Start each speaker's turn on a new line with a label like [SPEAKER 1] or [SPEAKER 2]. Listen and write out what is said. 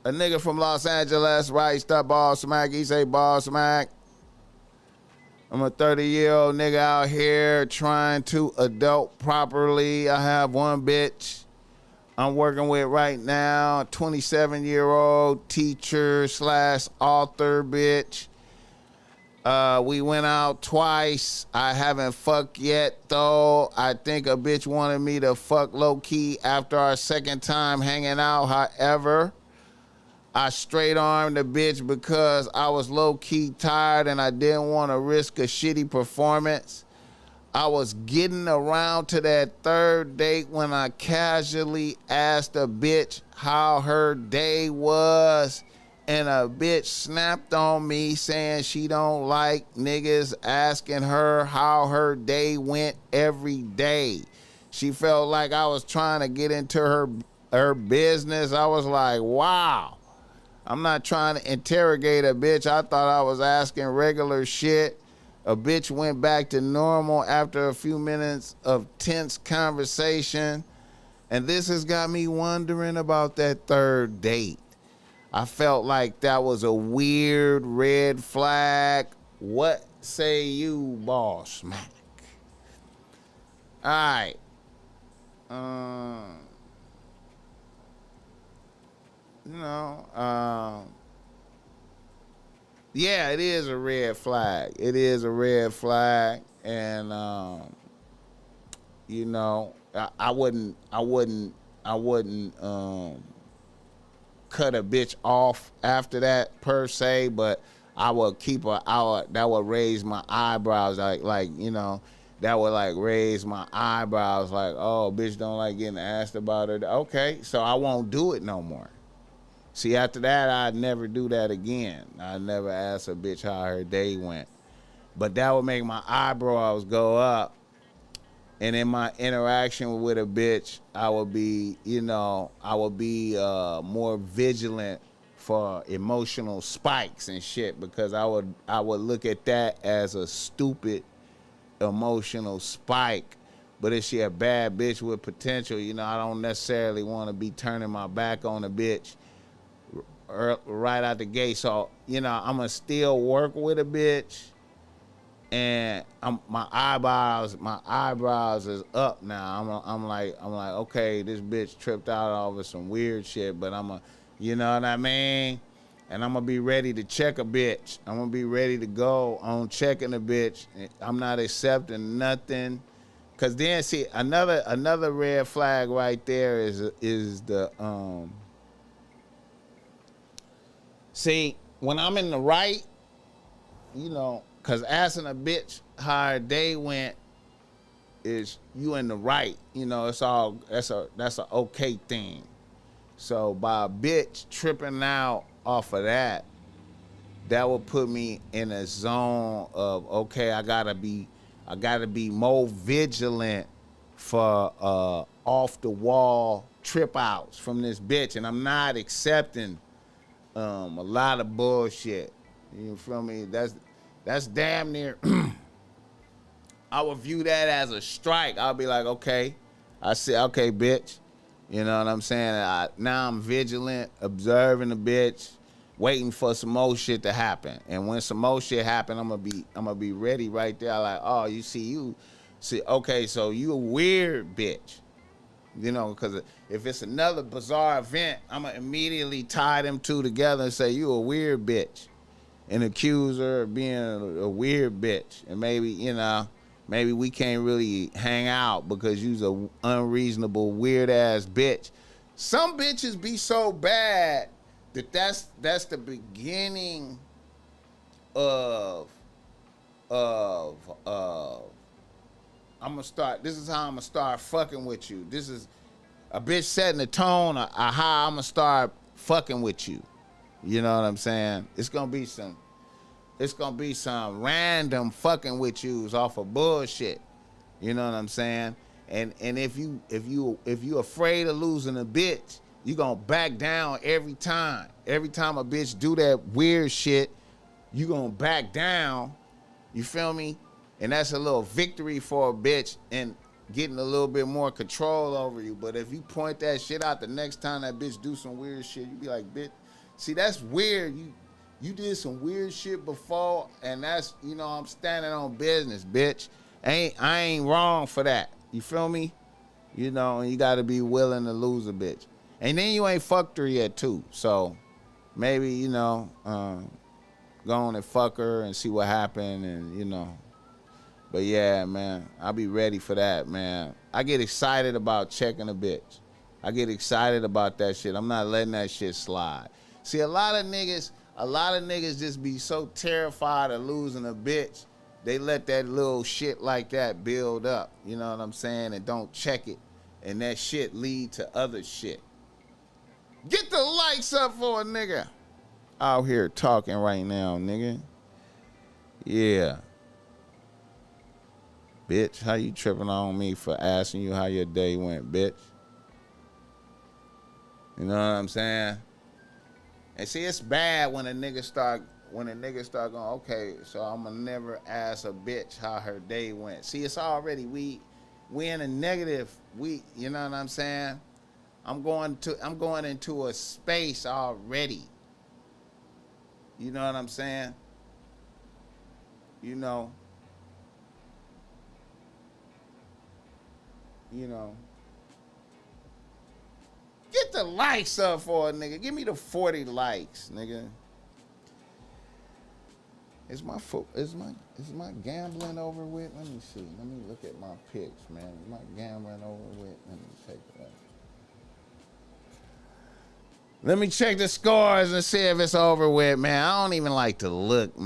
[SPEAKER 1] A nigga from Los Angeles writes the BossMack. He say BossMack. I'm a 30-year-old nigga out here trying to adult properly. I have one bitch I'm working with right now, 27-year-old teacher / author bitch. We went out twice. I haven't fucked yet, though. I think a bitch wanted me to fuck low-key after our second time hanging out. However, I straight-armed the bitch because I was low-key tired and I didn't want to risk a shitty performance. I was getting around to that third date when I casually asked a bitch how her day was, and a bitch snapped on me saying she don't like niggas asking her how her day went every day. She felt like I was trying to get into her business. I was like, wow. I'm not trying to interrogate a bitch. I thought I was asking regular shit. A bitch went back to normal after a few minutes of tense conversation. And this has got me wondering about that third date. I felt like that was a weird red flag. What say you, BossMack? All right. Yeah, it is a red flag. It is a red flag, and I wouldn't cut a bitch off after that per se, but I would keep that would raise my eyebrows, that would like raise my eyebrows, like, oh, bitch don't like getting asked about it. Okay, so I won't do it no more. See, after that, I'd never do that again. I'd never ask a bitch how her day went. But that would make my eyebrows go up. And in my interaction with a bitch, I would be more vigilant for emotional spikes and shit, because I would look at that as a stupid emotional spike. But if she a bad bitch with potential, I don't necessarily want to be turning my back on a bitch right out the gate. So, I'm gonna still work with a bitch, and my eyebrows is up now. I'm like, okay, this bitch tripped out over some weird shit, but you know what I mean? And I'm gonna be ready to check a bitch. I'm gonna be ready to go on checking a bitch. I'm not accepting nothing. Cause then, see, another red flag right there is the see, when I'm in the right, cause asking a bitch how her day went is you in the right. It's all that's a okay thing. So by a bitch tripping out off of that would put me in a zone of, okay, I gotta be more vigilant for off the wall trip outs from this bitch, and I'm not accepting a lot of bullshit. You feel me? That's damn near. I would view that as a strike. I'll be like, okay, I see, okay, bitch. You know what I'm saying? Now I'm vigilant, observing the bitch, waiting for some more shit to happen. And when some more shit happen, I'm gonna be ready right there. Like, oh, you see, okay, so you a weird bitch. Because if it's another bizarre event, I'm gonna immediately tie them two together and say, you a weird bitch, and accuse her of being a weird bitch. And maybe we can't really hang out because you's a unreasonable, weird-ass bitch. Some bitches be so bad that's the beginning of this is how I'm gonna start fucking with you. This is a bitch setting the tone of how I'm gonna start fucking with you. You know what I'm saying? It's gonna be some random fucking with yous off of bullshit. You know what I'm saying? And if you afraid of losing a bitch, you gonna back down every time. Every time a bitch do that weird shit, you gonna back down. You feel me? And that's a little victory for a bitch. And getting a little bit more control over you. But if you point that shit out the next time that bitch do some weird shit, you be like, bitch, see, that's weird. You did some weird shit before, and that's, you know, I'm standing on business, bitch. I ain't wrong for that. You feel me? You know, and you got to be willing to lose a bitch. And then you ain't fucked her yet, too. So maybe, you know, go on and fuck her and see what happened, and, you know. But yeah, man, I'll be ready for that, man. I get excited about checking a bitch. I get excited about that shit. I'm not letting that shit slide. See, a lot of niggas just be so terrified of losing a bitch, they let that little shit like that build up. You know what I'm saying? And don't check it. And that shit lead to other shit. Get the lights up for a nigga out here talking right now, nigga. Yeah. Bitch, how you tripping on me for asking you how your day went, bitch? You know what I'm saying? And see, it's bad when a nigga start going, okay, so I'm gonna never ask a bitch how her day went. See, it's already we in a negative. You know what I'm saying? I'm going into a space already. You know what I'm saying? You know. Get the likes up for a nigga. Give me the 40 likes, nigga. Is my gambling over with? Let me see. Let me look at my picks, man. Is my gambling over with? Let me take a look. Let me check the scores and see if it's over with, man. I don't even like to look, man.